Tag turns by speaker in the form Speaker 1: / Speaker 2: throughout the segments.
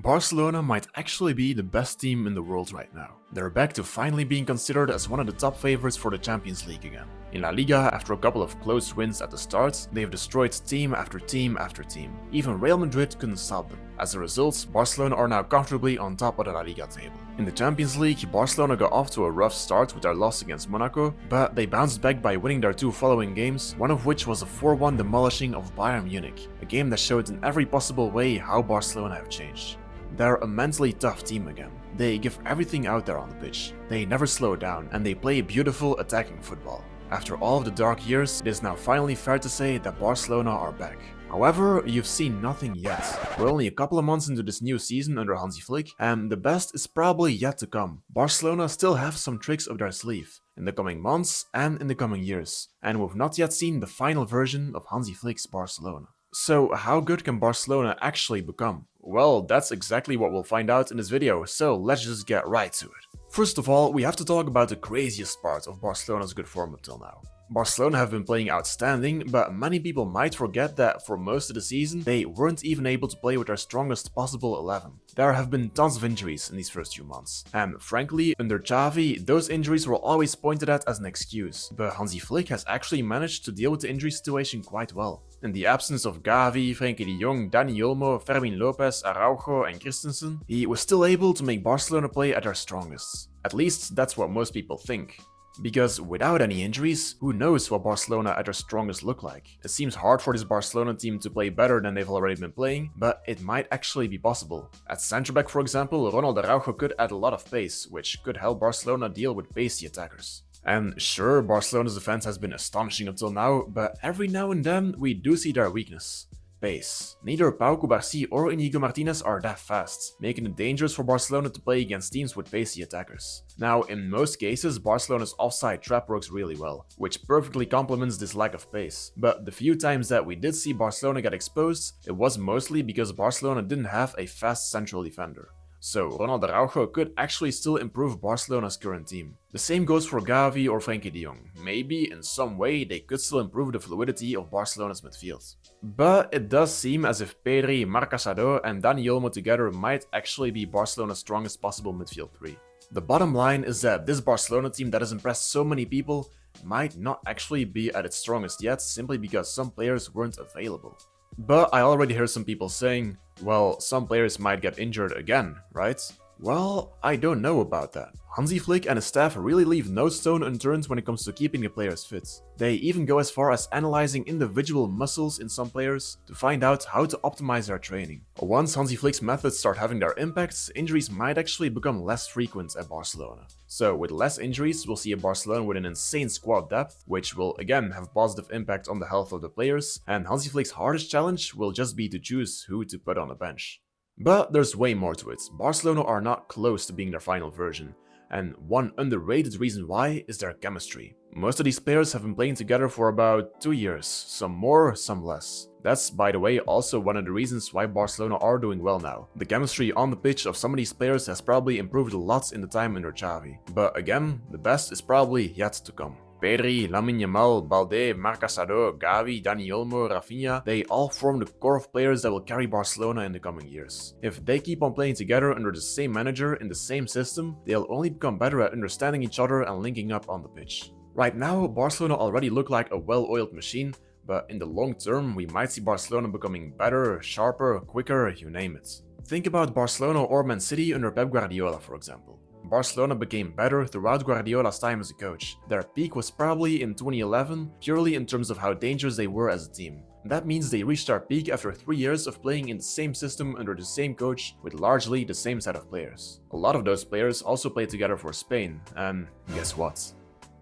Speaker 1: Barcelona might actually be the best team in the world right now. They're back to finally being considered as one of the top favorites for the Champions League again. In La Liga, after a couple of close wins at the start, they've destroyed team after team after team. Even Real Madrid couldn't stop them. As a result, Barcelona are now comfortably on top of the La Liga table. In the Champions League, Barcelona got off to a rough start with their loss against Monaco, but they bounced back by winning their two following games, one of which was a 4-1 demolishing of Bayern Munich, a game that showed in every possible way how Barcelona have changed. They're a mentally tough team again. They give everything out there on the pitch. They never slow down, and they play beautiful attacking football. After all of the dark years, it is now finally fair to say that Barcelona are back. However, you've seen nothing yet. We're only a couple of months into this new season under Hansi Flick, and the best is probably yet to come. Barcelona still have some tricks up their sleeve in the coming months and in the coming years, and we've not yet seen the final version of Hansi Flick's Barcelona. So how good can Barcelona actually become? Well, that's exactly what we'll find out in this video, so let's just get right to it. First of all, we have to talk about the craziest part of Barcelona's good form until now. Barcelona have been playing outstanding, but many people might forget that for most of the season, they weren't even able to play with their strongest possible 11. There have been tons of injuries in these first few months, and frankly, under Xavi, those injuries were always pointed at as an excuse, but Hansi Flick has actually managed to deal with the injury situation quite well. In the absence of Gavi, Frenkie de Jong, Dani Olmo, Fermin Lopez, Araujo and Christensen, he was still able to make Barcelona play at their strongest. At least that's what most people think. Because without any injuries, who knows what Barcelona at their strongest look like? It seems hard for this Barcelona team to play better than they've already been playing, but it might actually be possible. At centre back, for example, Ronald Araujo could add a lot of pace, which could help Barcelona deal with pacey attackers. And sure, Barcelona's defense has been astonishing until now, but every now and then we do see their weakness. Pace. Neither Pau Cubarsí or Inigo Martinez are that fast, making it dangerous for Barcelona to play against teams with pacey attackers. Now, in most cases, Barcelona's offside trap works really well, which perfectly complements this lack of pace. But the few times that we did see Barcelona get exposed, it was mostly because Barcelona didn't have a fast central defender. So Ronald Araujo could actually still improve Barcelona's current team. The same goes for Gavi or Frenkie de Jong. Maybe in some way they could still improve the fluidity of Barcelona's midfield. But it does seem as if Pedri, Marc Asado and Dani Olmo together might actually be Barcelona's strongest possible midfield three. The bottom line is that this Barcelona team that has impressed so many people might not actually be at its strongest yet simply because some players weren't available. But I already heard some people saying, well, some players might get injured again, right? Well, I don't know about that. Hansi Flick and his staff really leave no stone unturned when it comes to keeping the players fit. They even go as far as analyzing individual muscles in some players to find out how to optimize their training. Once Hansi Flick's methods start having their impacts, injuries might actually become less frequent at Barcelona. So with less injuries, we'll see a Barcelona with an insane squad depth, which will again have positive impact on the health of the players, and Hansi Flick's hardest challenge will just be to choose who to put on the bench. But there's way more to it. Barcelona are not close to being their final version, and one underrated reason why is their chemistry. Most of these players have been playing together for about 2 years, some more, some less. That's, by the way, also one of the reasons why Barcelona are doing well now. The chemistry on the pitch of some of these players has probably improved a lot in the time under Xavi. But again, the best is probably yet to come. Pedri, Lamine Yamal, Balde, Marc Asado, Gavi, Dani Olmo, Rafinha, they all form the core of players that will carry Barcelona in the coming years. If they keep on playing together under the same manager in the same system, they'll only become better at understanding each other and linking up on the pitch. Right now, Barcelona already look like a well-oiled machine, but in the long term, we might see Barcelona becoming better, sharper, quicker, you name it. Think about Barcelona or Man City under Pep Guardiola, for example. Barcelona became better throughout Guardiola's time as a coach. Their peak was probably in 2011, purely in terms of how dangerous they were as a team. That means they reached their peak after 3 years of playing in the same system under the same coach with largely the same set of players. A lot of those players also played together for Spain, and guess what?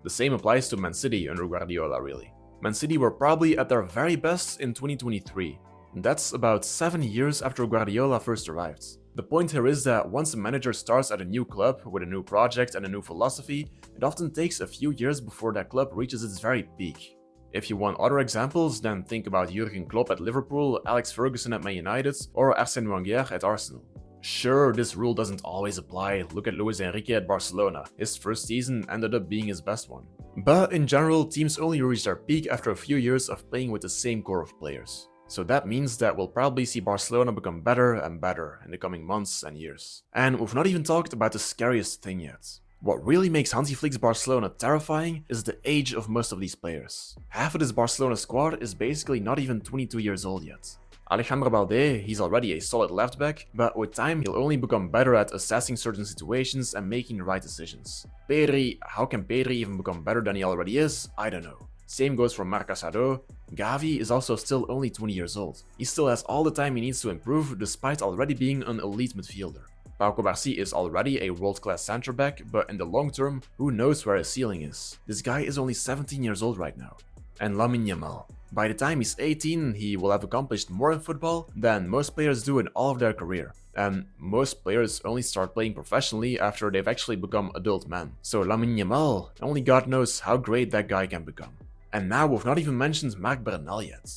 Speaker 1: The same applies to Man City under Guardiola really. Man City were probably at their very best in 2023. That's about 7 years after Guardiola first arrived. The point here is that once a manager starts at a new club with a new project and a new philosophy, it often takes a few years before that club reaches its very peak. If you want other examples, then think about Jurgen Klopp at Liverpool, Alex Ferguson at Man United, or Arsène Wenger at Arsenal. Sure, this rule doesn't always apply. Look at Luis Enrique at Barcelona. His first season ended up being his best one. But in general, teams only reach their peak after a few years of playing with the same core of players. So that means that we'll probably see Barcelona become better and better in the coming months and years. And we've not even talked about the scariest thing yet. What really makes Hansi Flick's Barcelona terrifying is the age of most of these players. Half of this Barcelona squad is basically not even 22 years old yet. Alejandro Balde, he's already a solid left back, but with time he'll only become better at assessing certain situations and making the right decisions. Pedri, how can Pedri even become better than he already is? I don't know. Same goes for Marc Asado. Gavi is also still only 20 years old. He still has all the time he needs to improve despite already being an elite midfielder. Pau Cubarsí is already a world-class centre-back, but in the long term, who knows where his ceiling is. This guy is only 17 years old right now. And Lamine Yamal. By the time he's 18, he will have accomplished more in football than most players do in all of their career. And most players only start playing professionally after they've actually become adult men. So Lamine Yamal, only God knows how great that guy can become. And now we've not even mentioned Marc Bernal yet.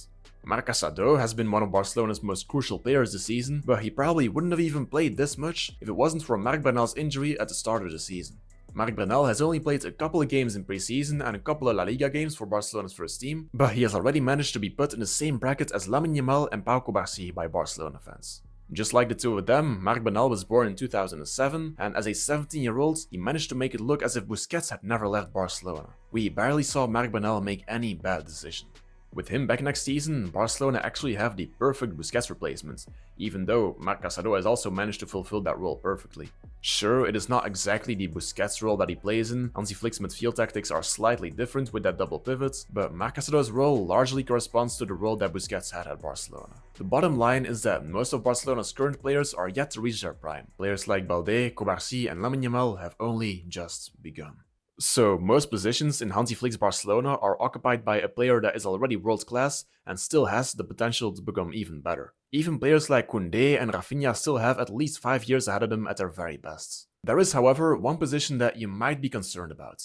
Speaker 1: Marc Asado has been one of Barcelona's most crucial players this season, but he probably wouldn't have even played this much if it wasn't for Marc Bernal's injury at the start of the season. Marc Bernal has only played a couple of games in preseason and a couple of La Liga games for Barcelona's first team, but he has already managed to be put in the same bracket as Lamine Yamal and Pau Cubarsí by Barcelona fans. Just like the two of them, Marc Bernal was born in 2007, and as a 17-year-old, he managed to make it look as if Busquets had never left Barcelona. We barely saw Marc Bernal make any bad decision. With him back next season, Barcelona actually have the perfect Busquets replacement, even though Marc Asado has also managed to fulfill that role perfectly. Sure, it is not exactly the Busquets role that he plays in, Hansi Flick's midfield tactics are slightly different with that double pivot, but Marc Asado's role largely corresponds to the role that Busquets had at Barcelona. The bottom line is that most of Barcelona's current players are yet to reach their prime. Players like Balde, Cubarsí and Lamine Yamal have only just begun. So most positions in Hansi Flick's Barcelona are occupied by a player that is already world class and still has the potential to become even better. Even players like Koundé and Rafinha still have at least 5 years ahead of them at their very best. There is, however, one position that you might be concerned about.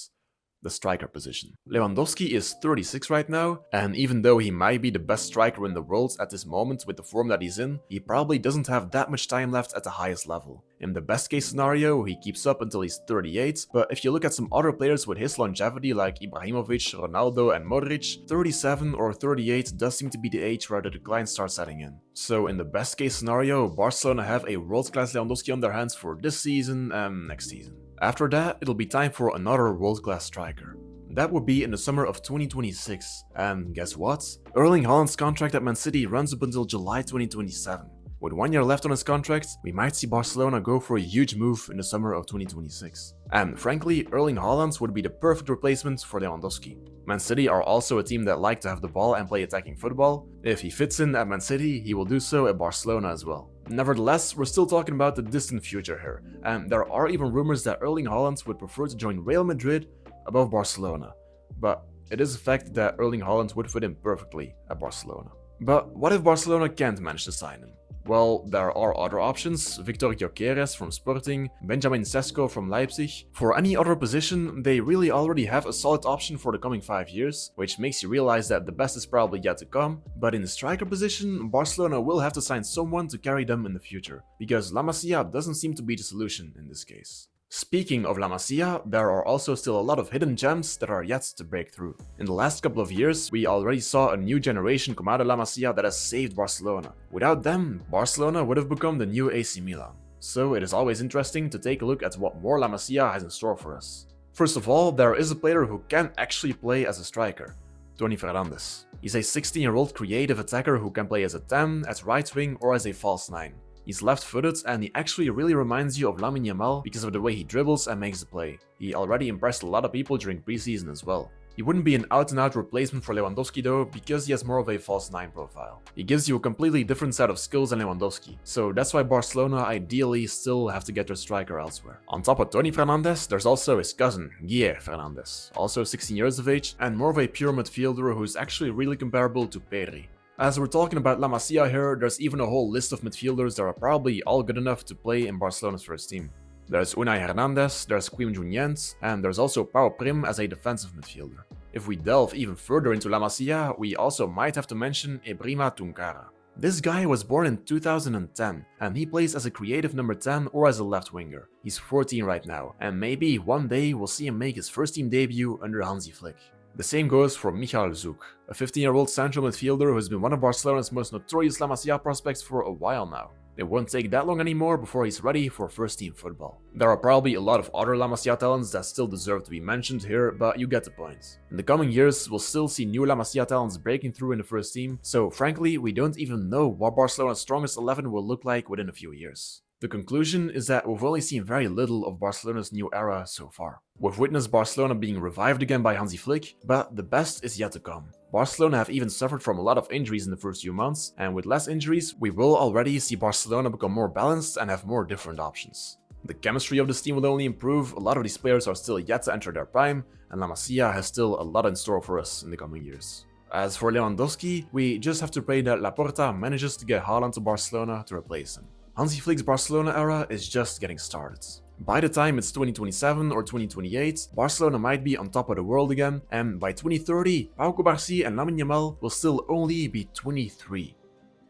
Speaker 1: The striker position. Lewandowski is 36 right now, and even though he might be the best striker in the world at this moment with the form that he's in, he probably doesn't have that much time left at the highest level. In the best case scenario, he keeps up until he's 38, but if you look at some other players with his longevity like Ibrahimovic, Ronaldo and Modric, 37 or 38 does seem to be the age where the decline starts setting in. So in the best case scenario, Barcelona have a world-class Lewandowski on their hands for this season and next season. After that, it'll be time for another world-class striker. That would be in the summer of 2026. And guess what? Erling Haaland's contract at Man City runs up until July 2027. With 1 year left on his contract, we might see Barcelona go for a huge move in the summer of 2026. And frankly, Erling Haaland would be the perfect replacement for Lewandowski. Man City are also a team that like to have the ball and play attacking football. If he fits in at Man City, he will do so at Barcelona as well. Nevertheless, we're still talking about the distant future here, and there are even rumors that Erling Haaland would prefer to join Real Madrid above Barcelona. But it is a fact that Erling Haaland would fit in perfectly at Barcelona. But what if Barcelona can't manage to sign him? Well, there are other options, Victor Gyökeres from Sporting, Benjamin Sesko from Leipzig. For any other position, they really already have a solid option for the coming 5 years, which makes you realize that the best is probably yet to come. But in the striker position, Barcelona will have to sign someone to carry them in the future, because La Masia doesn't seem to be the solution in this case. Speaking of La Masia, there are also still a lot of hidden gems that are yet to break through. In the last couple of years, we already saw a new generation come out of La Masia that has saved Barcelona. Without them, Barcelona would have become the new AC Milan. So it is always interesting to take a look at what more La Masia has in store for us. First of all, there is a player who can actually play as a striker, Toni Fernandes. He's a 16-year-old creative attacker who can play as a 10, as right wing or as a false 9. He's left-footed and he actually really reminds you of Lamine Yamal because of the way he dribbles and makes the play. He already impressed a lot of people during preseason as well. He wouldn't be an out-and-out replacement for Lewandowski though, because he has more of a false 9 profile. He gives you a completely different set of skills than Lewandowski, so that's why Barcelona ideally still have to get their striker elsewhere. On top of Toni Fernandes, there's also his cousin, Guille Fernandes, also 16 years of age and more of a pure midfielder who's actually really comparable to Pedri. As we're talking about La Masia here, there's even a whole list of midfielders that are probably all good enough to play in Barcelona's first team. There's Unai Hernandez, there's Quim Juniens, and there's also Pau Prim as a defensive midfielder. If we delve even further into La Masia, we also might have to mention Ebrima Tunkara. This guy was born in 2010, and he plays as a creative number 10 or as a left winger. He's 14 right now, and maybe one day we'll see him make his first team debut under Hansi Flick. The same goes for Michael Zuk, a 15-year-old central midfielder who has been one of Barcelona's most notorious La Masia prospects for a while now. It won't take that long anymore before he's ready for first-team football. There are probably a lot of other La Masia talents that still deserve to be mentioned here, but you get the point. In the coming years, we'll still see new La Masia talents breaking through in the first team, so frankly, we don't even know what Barcelona's strongest 11 will look like within a few years. The conclusion is that we've only seen very little of Barcelona's new era so far. We've witnessed Barcelona being revived again by Hansi Flick, but the best is yet to come. Barcelona have even suffered from a lot of injuries in the first few months, and with less injuries, we will already see Barcelona become more balanced and have more different options. The chemistry of this team will only improve, a lot of these players are still yet to enter their prime, and La Masia has still a lot in store for us in the coming years. As for Lewandowski, we just have to pray that Laporta manages to get Haaland to Barcelona to replace him. Hansi Flick's Barcelona era is just getting started. By the time it's 2027 or 2028, Barcelona might be on top of the world again, and by 2030, Pau Cubarsí and Lamine Yamal will still only be 23.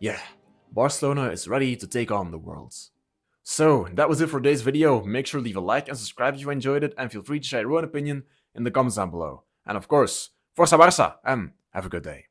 Speaker 1: Yeah, Barcelona is ready to take on the world. So, that was it for today's video. Make sure to leave a like and subscribe if you enjoyed it, and feel free to share your own opinion in the comments down below. And of course, Força Barça, and have a good day.